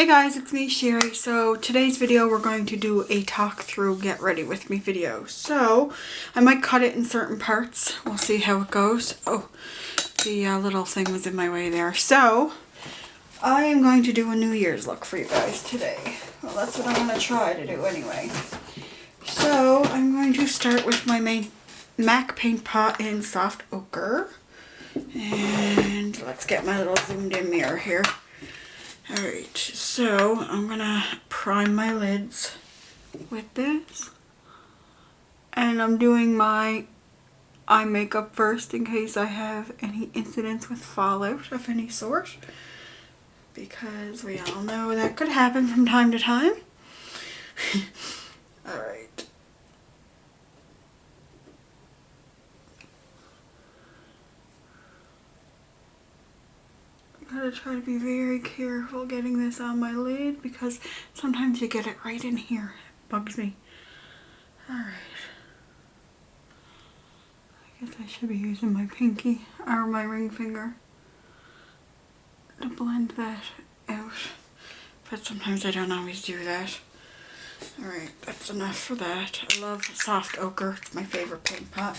Hey guys, it's me, Sherry. So today's video we're going to do a talk through get ready with me video. So I might cut it in certain parts. We'll see how it goes. Oh, the little thing was in my way there. So I am going to do a New Year's look for you guys today. Well, that's what I'm going to try to do anyway. So I'm going to start with my main MAC paint pot in soft ochre. And let's get my little zoomed in mirror here. Alright, so I'm gonna prime my lids with this. And I'm doing my eye makeup first in case I have any incidents with fallout of any sort. Because we all know that could happen from time to time. Alright. I gotta try to be very careful getting this on my lid because sometimes you get it right in here. It bugs me. Alright. I guess I should be using my pinky or my ring finger to blend that out. But sometimes I don't always do that. Alright, that's enough for that. I love soft ochre. It's my favorite paint pot.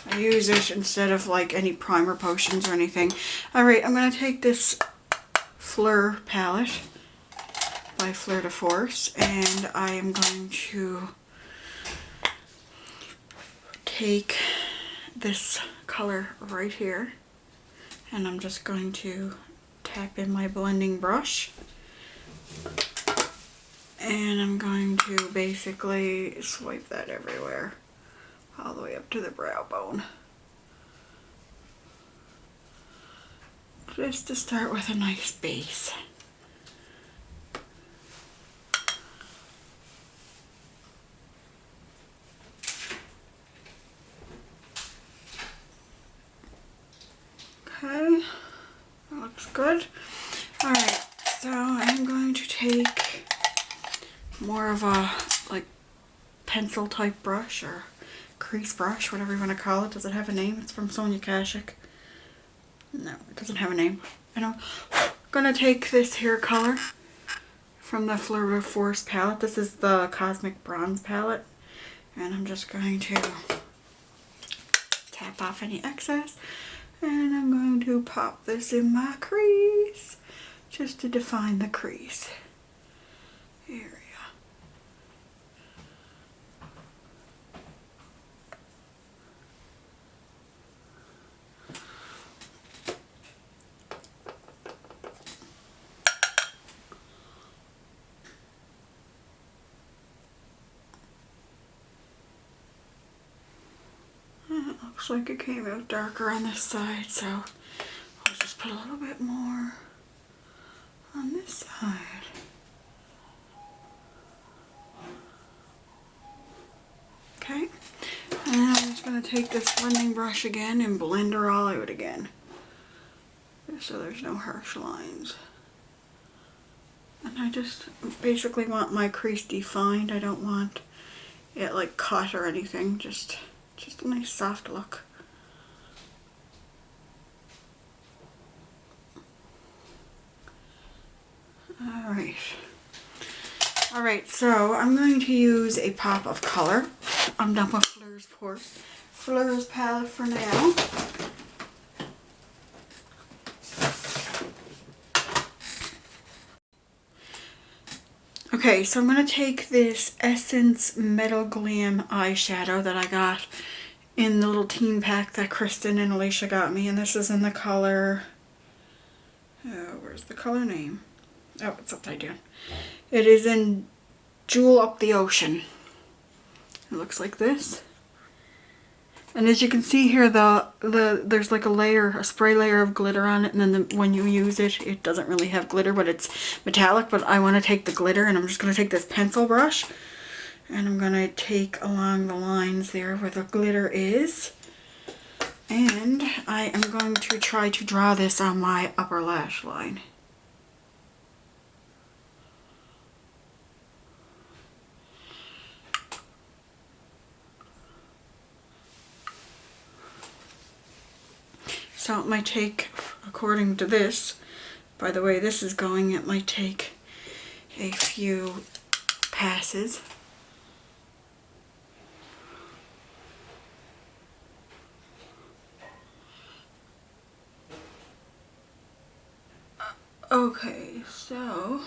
I use it instead of like any primer potions or anything. Alright, I'm going to take this Fleur palette by Fleur de Force and I am going to take this color right here and I'm just going to tap in my blending brush and I'm going to basically swipe that everywhere. All the way up to the brow bone. Just to start with a nice base. Okay, that looks good. Alright, so I'm going to take more of a like pencil type brush or crease brush, whatever you want to call it. Does it have a name? It's from Sonia Kashuk. No, it doesn't have a name. And I'm gonna take this hair color from the Fleur de Force palette. This is the Cosmic Bronze palette. And I'm just going to tap off any excess. And I'm going to pop this in my crease just to define the crease area. Looks like it came out darker on this side, so I'll just put a little bit more on this side. Okay, and then I'm just going to take this blending brush again and blend her all out again, so there's no harsh lines. And I just basically want my crease defined. I don't want it like cut or anything, just a nice soft look. Alright, so I'm going to use a pop of color. I'm done with Fleur's palette for now. Okay, so I'm going to take this Essence Metal Glam eyeshadow that I got in the little team pack that Kristen and Alicia got me. And this is in the color... Oh, where's the color name? Oh, it's upside down. It is in Jewel Up the Ocean. It looks like this. And as you can see here, there's like a spray layer of glitter on it, and then when you use it, it doesn't really have glitter, but it's metallic. But I want to take the glitter, and I'm just going to take this pencil brush, and I'm going to take along the lines there where the glitter is. And I am going to try to draw this on my upper lash line. So it might take, according to this, By the way this is going, it might take a few passes. Okay, so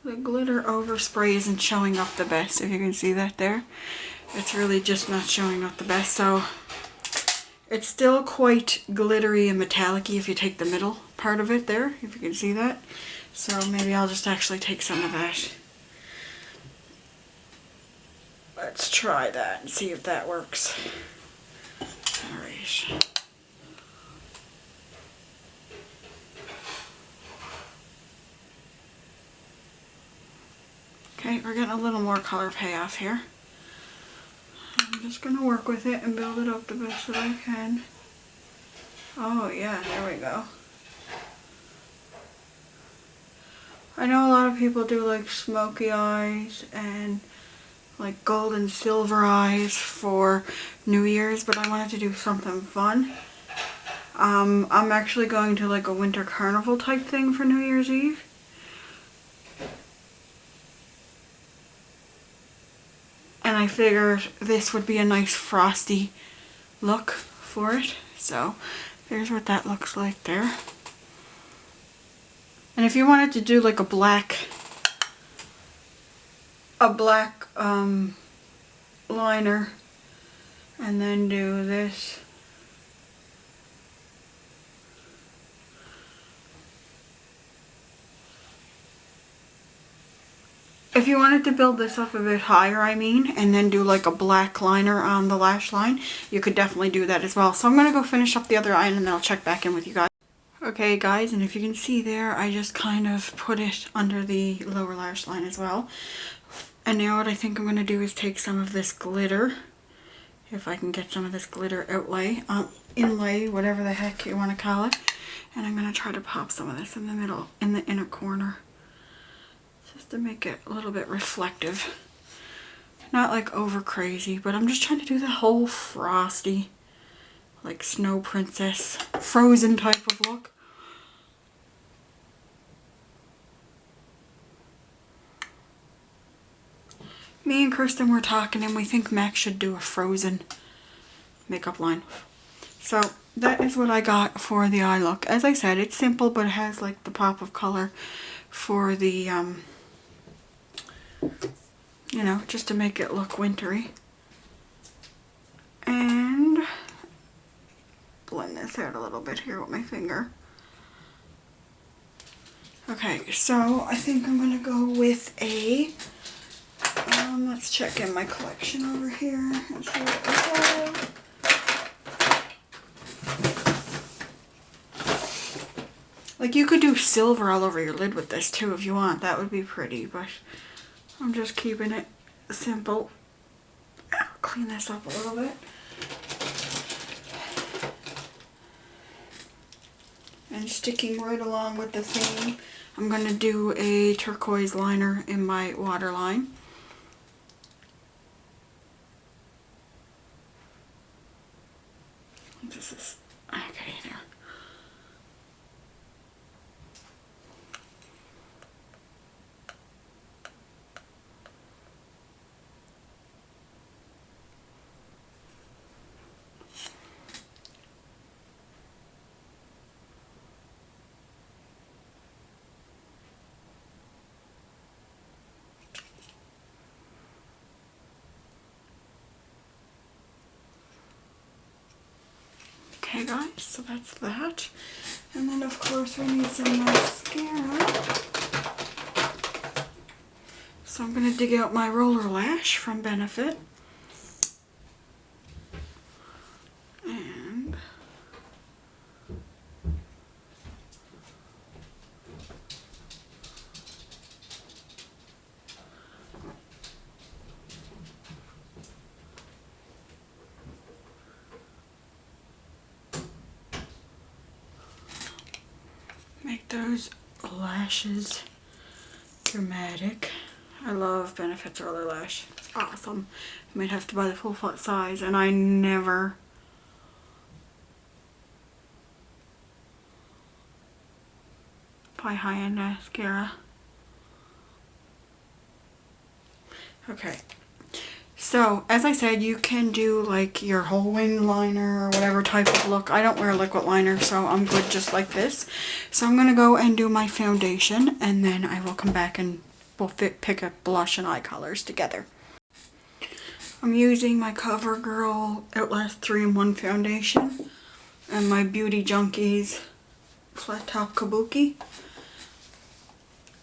the glitter overspray isn't showing up the best, if you can see that there. It's really just not showing up the best, so it's still quite glittery and metallic-y if you take the middle part of it there, if you can see that. So maybe I'll just actually take some of that. Let's try that and see if that works. Alright. Okay, we're getting a little more color payoff here. I'm just going to work with it and build it up the best that I can. Oh yeah, there we go. I know a lot of people do like smoky eyes and like gold and silver eyes for New Year's, but I wanted to do something fun. I'm actually going to like a winter carnival type thing for New Year's Eve. And I figured this would be a nice frosty look for it. So there's what that looks like there. And if you wanted to do like a black liner and then do this. If you wanted to build this up a bit higher, and then do like a black liner on the lash line, you could definitely do that as well. So I'm going to go finish up the other eye and then I'll check back in with you guys. Okay guys, and if you can see there, I just kind of put it under the lower lash line as well. And now what I think I'm going to do is take some of this glitter, if I can get some of this glitter inlay, whatever the heck you want to call it. And I'm going to try to pop some of this in the middle, in the inner corner. Just to make it a little bit reflective. Not like over crazy, but I'm just trying to do the whole frosty, like snow princess, frozen type of look. Me and Kristen were talking and we think Max should do a frozen makeup line. So that is what I got for the eye look. As I said, it's simple, but it has like the pop of color for the, you know, just to make it look wintry. And blend this out a little bit here with my finger. Okay, so I think I'm gonna go with a, let's check in my collection over here and see what we have. Like you could do silver all over your lid with this too if you want, that would be pretty, but I'm just keeping it simple. I'll clean this up a little bit. And sticking right along with the theme, I'm going to do a turquoise liner in my waterline. This is, okay, there. Okay guys, so that's that. And then of course we need some mascara. So I'm going to dig out my roller lash from Benefit. And make those lashes dramatic. I love Benefit's roller lash. It's awesome. I might have to buy the full foot size, and I never apply high-end mascara. Okay. So, as I said, you can do like your whole wing liner or whatever type of look. I don't wear a liquid liner, so I'm good just like this. So I'm going to go and do my foundation, and then I will come back and we'll pick a blush and eye colors together. I'm using my CoverGirl Outlast 3-in-1 foundation and my Beauty Junkies Flat Top Kabuki.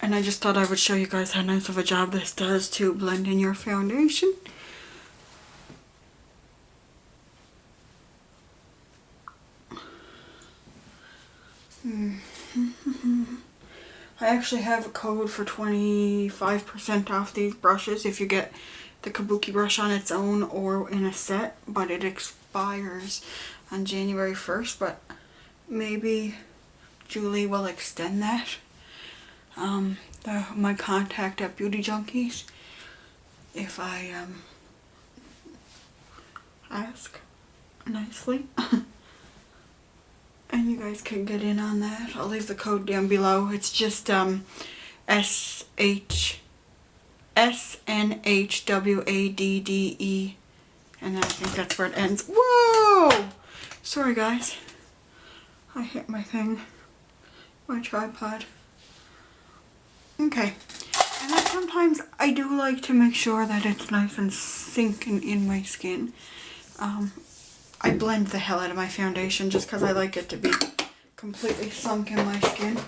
And I just thought I would show you guys how nice of a job this does to blend in your foundation. I actually have a code for 25% off these brushes if you get the Kabuki brush on its own or in a set, but it expires on January 1st, but maybe Julie will extend that. My contact at Beauty Junkies, if I ask nicely. And you guys can get in on that. I'll leave the code down below. It's just SNHWADDE, and then I think that's where it ends. Whoa! Sorry guys, I hit my thing, my tripod. Okay, and then sometimes I do like to make sure that it's nice and sinking in my skin. I blend the hell out of my foundation just because I like it to be completely sunk in my skin.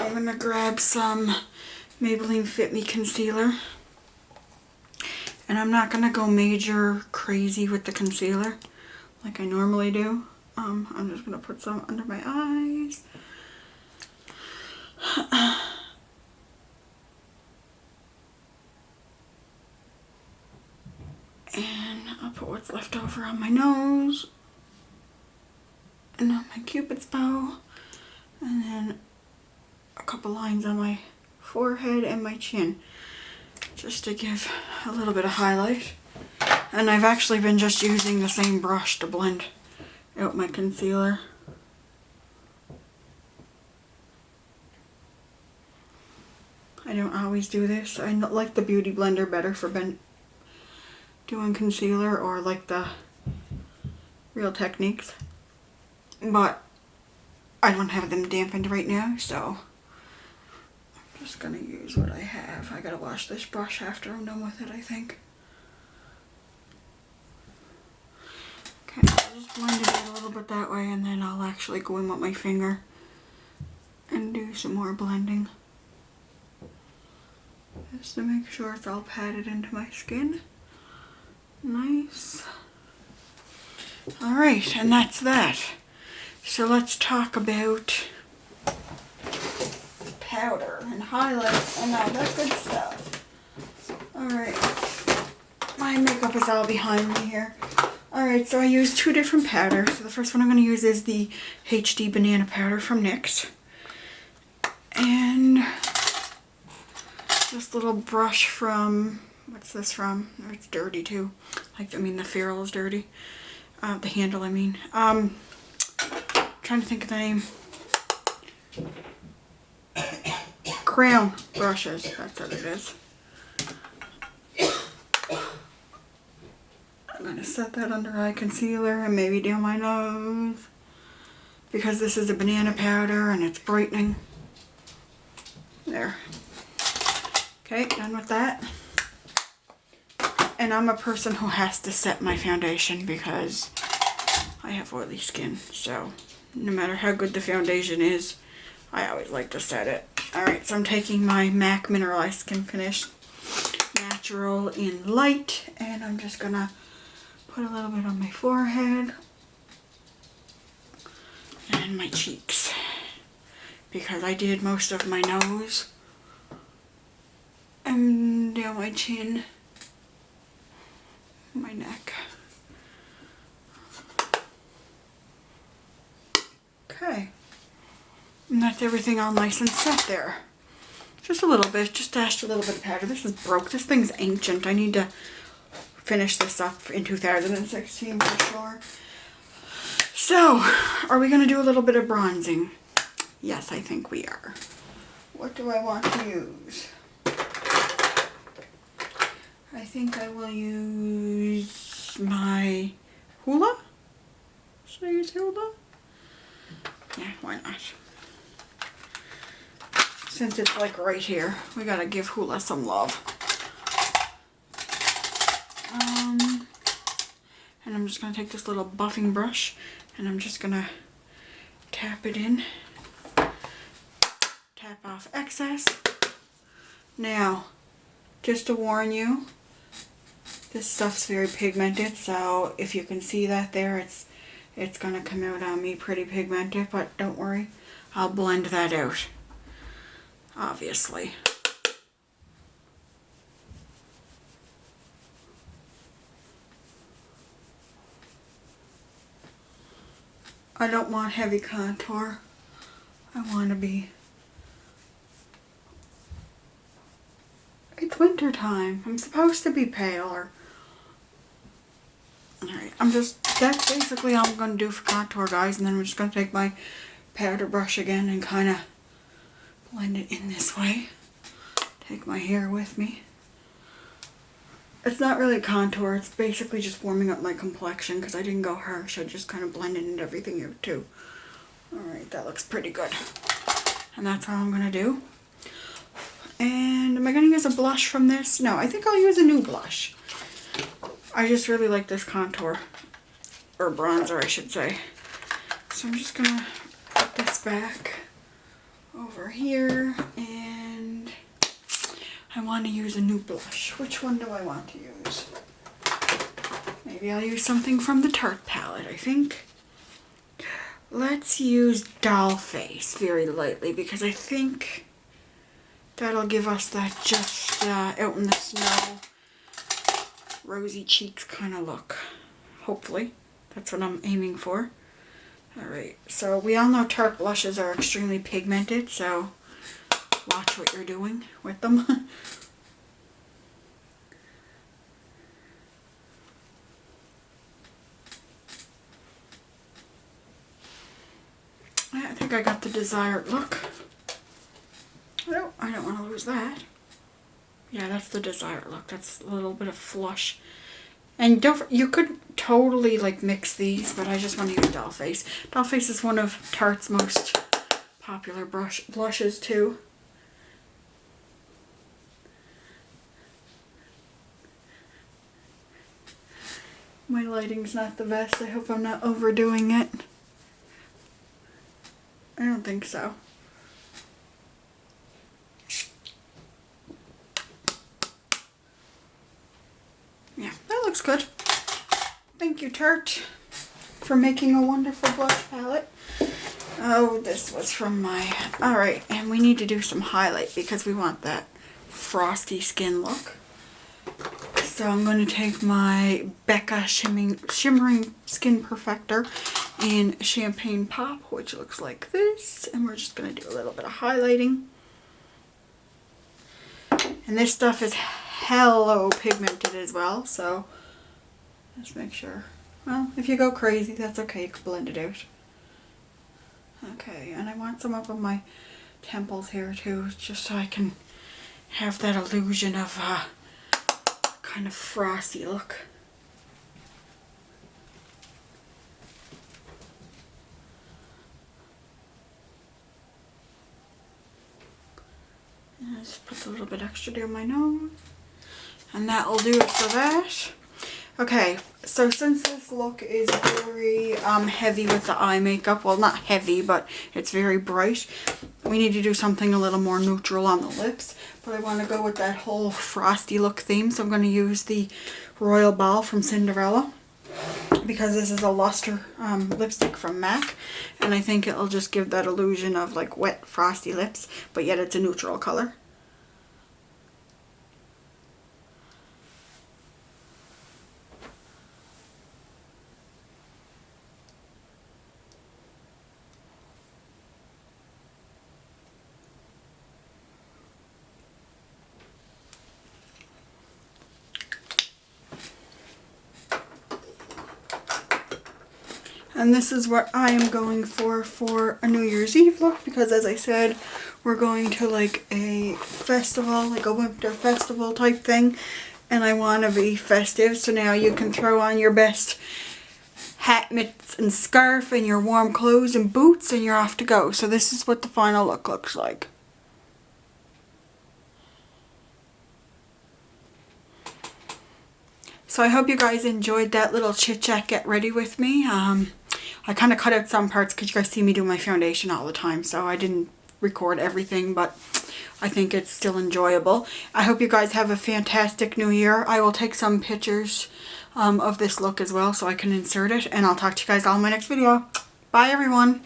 I'm going to grab some Maybelline Fit Me concealer. And I'm not going to go major crazy with the concealer like I normally do. I'm just going to put some under my eyes. And I'll put what's left over on my nose and on my Cupid's bow, and then a couple lines on my forehead and my chin just to give a little bit of highlight. And I've actually been just using the same brush to blend out my concealer. I don't always do this. I like the Beauty Blender better for doing concealer, or like the Real Techniques, but I don't have them dampened right now, so I'm just gonna use what I have. I gotta wash this brush after I'm done with it, I think. Okay, I'll just blend it in a little bit that way, and then I'll actually go in with my finger and do some more blending just to make sure it's all patted into my skin. Nice. Alright, and that's that. So let's talk about powder and highlights and all that good stuff. Alright, my makeup is all behind me here. Alright, so I used two different powders. So the first one I'm going to use is the HD Banana Powder from NYX. And this little brush from, what's this from? Oh, it's dirty too. Like, I mean, the ferrule is dirty. The handle, I mean. Trying to think of the name. Crown brushes, that's what it is. I'm going to set that under eye concealer and maybe down my nose, because this is a banana powder and it's brightening. There. Okay, done with that. And I'm a person who has to set my foundation because I have oily skin, so no matter how good the foundation is, I always like to set it. Alright, so I'm taking my MAC Mineralized Skin Finish Natural in Light, and I'm just gonna put a little bit on my forehead and my cheeks, because I did most of my nose and down my chin, my neck. Okay, and that's everything all nice and set there. Just a little bit, just dashed a little bit of powder. This is broke. This thing's ancient. I need to finish this up in 2016 for sure. So, are we going to do a little bit of bronzing? Yes, I think we are. What do I want to use? I think I will use my Hoola. Should I use Hoola? Yeah, why not? Since it's like right here, we gotta give Hoola some love. And I'm just gonna take this little buffing brush and I'm just gonna tap it in. Tap off excess. Now, just to warn you, this stuff's very pigmented, so if you can see that there, it's gonna come out on me pretty pigmented, but don't worry, I'll blend that out, obviously. I don't want heavy contour. I want to be... It's winter time. I'm supposed to be paler. Alright, that's basically all I'm going to do for contour, guys. And then I'm just going to take my powder brush again and kind of blend it in this way. Take my hair with me. It's not really contour, it's basically just warming up my complexion because I didn't go harsh. I just kind of blended in everything out too. Alright, that looks pretty good. And that's all I'm going to do. And am I going to use a blush from this? No, I think I'll use a new blush. I just really like this contour. Or bronzer, I should say. So I'm just going to put this back over here. And I want to use a new blush. Which one do I want to use? Maybe I'll use something from the Tarte palette, I think. Let's use Doll Face very lightly because I think that'll give us that just out in the snow, rosy cheeks kind of look. Hopefully. That's what I'm aiming for. Alright, so we all know Tarte blushes are extremely pigmented, so watch what you're doing with them. I think I got the desired look. I don't want to lose that. Yeah, that's the desired look. That's a little bit of flush. And you could totally like mix these, but I just want to use Doll Face. Doll Face is one of Tarte's most popular blushes too. My lighting's not the best. I hope I'm not overdoing it. I don't think so. Yeah, that looks good. Thank you, Tarte, for making a wonderful blush palette. Oh, this was from my... Alright, and we need to do some highlight because we want that frosty skin look. So I'm going to take my Becca Shimmering Skin Perfector in Champagne Pop, which looks like this. And we're just going to do a little bit of highlighting. And this stuff is hello pigmented as well, so let's make sure. Well, if you go crazy, that's okay. You can blend it out. Okay, and I want some up on my temples here too, just so I can have that illusion of kind of frosty look. And I just put a little bit extra down my nose. And that'll do it for that. Okay, so since this look is very heavy with the eye makeup, well not heavy, but it's very bright, we need to do something a little more neutral on the lips. But I want to go with that whole frosty look theme, so I'm going to use the Royal Ball from Cinderella. Because this is a luster lipstick from MAC, and I think it'll just give that illusion of like wet frosty lips, but yet it's a neutral color. And this is what I am going for a New Year's Eve look, because as I said, we're going to like a festival, like a winter festival type thing, and I want to be festive. So now you can throw on your best hat, mitts and scarf and your warm clothes and boots, and you're off to go. So this is what the final look looks like. So I hope you guys enjoyed that little chit chat get ready with me. I kind of cut out some parts because you guys see me do my foundation all the time, so I didn't record everything, but I think it's still enjoyable. I hope you guys have a fantastic new year. I will take some pictures of this look as well so I can insert it, and I'll talk to you guys all in my next video. Bye everyone.